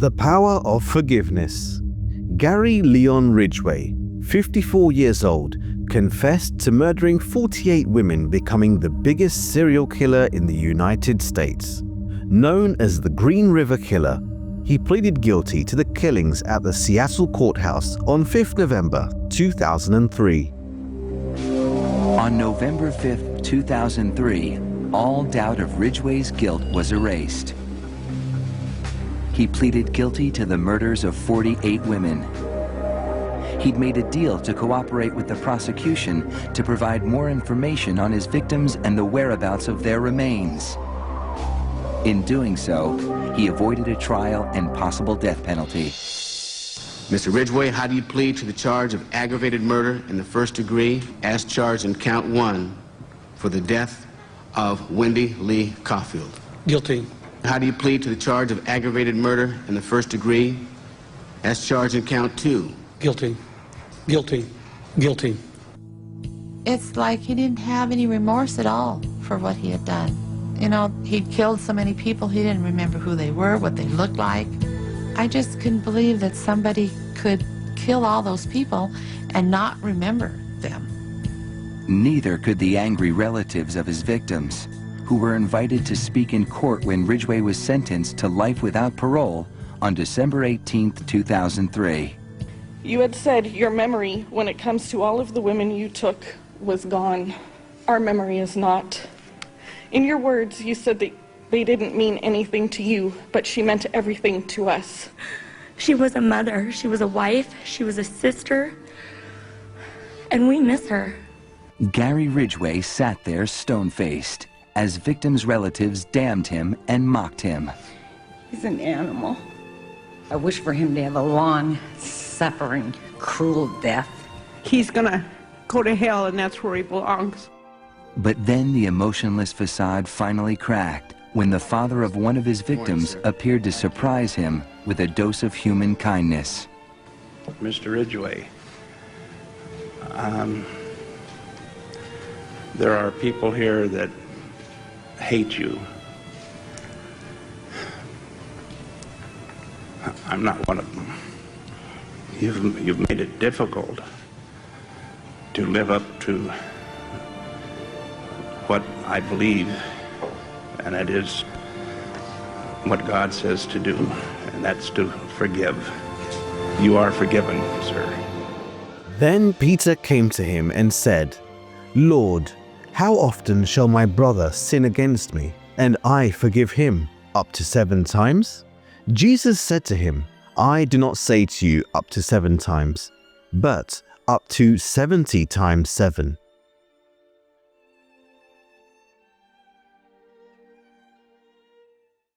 The Power of Forgiveness. Gary Leon Ridgway, 54 years old, confessed to murdering 48 women, becoming the biggest serial killer in the United States. Known as the Green River Killer, he pleaded guilty to the killings at the Seattle courthouse on 5 November 2003. On November 5, 2003, all doubt of Ridgway's guilt was erased. He pleaded guilty to the murders of 48 women. He'd made a deal to cooperate with the prosecution to provide more information on his victims and the whereabouts of their remains. In doing so, he avoided a trial and possible death penalty. Mr. Ridgway, how do you plead to the charge of aggravated murder in the first degree as charged in count 1 for the death of Wendy Lee Caulfield? Guilty. How do you plead to the charge of aggravated murder in the first degree as charged in count 2? Guilty. Guilty. Guilty. It's like he didn't have any remorse at all for what he had done. You know, he'd killed so many people, he didn't remember who they were, what they looked like. I just couldn't believe that somebody could kill all those people and not remember them. Neither could the angry relatives of his victims, who were invited to speak in court when Ridgway was sentenced to life without parole on December 18, 2003. You had said your memory, when it comes to all of the women you took, was gone. Our memory is not. In your words, you said that they didn't mean anything to you, but she meant everything to us. She was a mother, she was a wife, she was a sister, and we miss her. Gary Ridgway sat there stone-faced as victims' relatives damned him and mocked him. He's an animal. I wish for him to have a long, suffering, cruel death. He's gonna go to hell, and that's where he belongs. But then the emotionless facade finally cracked when the father of one of his victims appeared to surprise him with a dose of human kindness. Mr. Ridgway, there are people here that hate you. I'm not one of them. You've made it difficult to live up to what I believe, and that is what God says to do, and that's to forgive. You are forgiven, sir. Then Peter came to him and said, Lord, how often shall my brother sin against me, and I forgive him? Up to 7 times? Jesus said to him, I do not say to you up to 7 times, but up to 70 times 7.